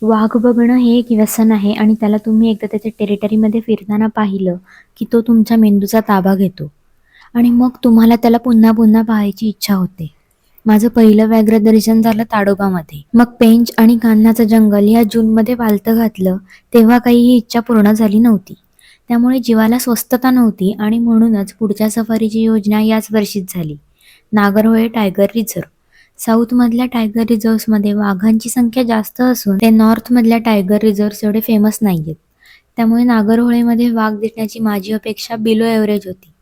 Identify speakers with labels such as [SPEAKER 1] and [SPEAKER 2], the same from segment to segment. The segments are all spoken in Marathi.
[SPEAKER 1] वाघ बघणं हे एक व्यसन आहे आणि त्याला तुम्ही एकदा त्याच्या टेरिटरीमध्ये फिरताना पाहिलं की तो तुमच्या मेंदूचा ताबा घेतो आणि मग तुम्हाला त्याला पुन्हा पुन्हा पाहायची इच्छा होते. माझं पहिलं व्याघ्र दर्शन झालं ताडोबामध्ये. मग पेंच आणि कान्हाचं जंगल ह्या जूनमध्ये पालथं घातलं तेव्हा काही ही इच्छा पूर्ण झाली नव्हती. त्यामुळे जीवाला स्वस्थता नव्हती आणि म्हणूनच पुढच्या सफारीची योजना याच वर्षीच झाली. Nagarhole tiger reserve. साऊथमधल्या टायगर रिझर्व्समध्ये वाघांची संख्या जास्त असून ते नॉर्थमधल्या टायगर रिझर्व्स एवढे फेमस नाहीयेत. त्यामुळे नागरहोळेमध्ये वाघ दिसण्याची माझी अपेक्षा बिलो एव्हरेज होती.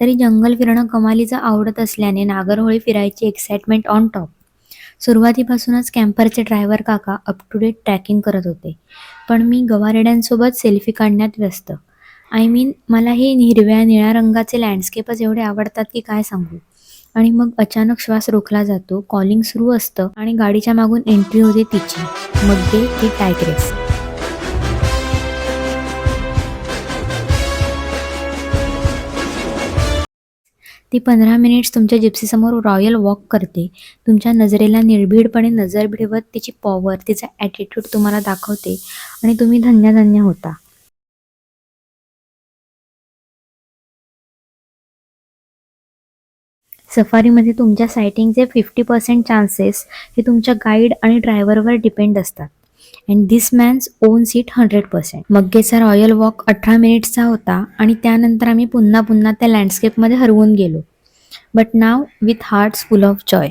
[SPEAKER 1] तरी जंगल फिरणं कमालीचं आवडत असल्याने नागरहोळी फिरायची एक्साइटमेंट ऑन टॉप. सुरुवातीपासूनच कॅम्परचे ड्रायव्हर काका अप टू डेट ट्रॅकिंग करत होते, पण मी गवारेड्यांसोबत सेल्फी काढण्यात व्यस्त. आय मीन मला हे हिरव्या निळ्या रंगाचे लँडस्केपच एवढे आवडतात की काय सांगू. आणि मग अचानक श्वास रोखला जातो, कॉलिंग सुरू असतं आणि गाडीच्या मागून एंट्री होते तिची, मग्गे ती टायग्रेस. ती 15 मिनिट्स तुमच्या जिप्सीसमोर रॉयल वॉक करते. तुमच्या नजरेला निर्भीडपणे नजर भिडवत तिची पॉवर, तिचा ॲटिट्यूड तुम्हाला दाखवते आणि तुम्ही धन्य होता. सफारीमध्ये तुमच्या सायटिंगचे 50% चान्सेस हे तुमच्या गाईड आणि ड्रायव्हरवर डिपेंड असतात. And this man's owns it 100%. मग्गेचा रॉयल वॉक 18 मिनिट्सचा होता आणि त्यानंतर आम्ही पुन्हा पुन्हा त्या लँडस्केपमध्ये हरवून गेलो. But now with hearts full of Joy.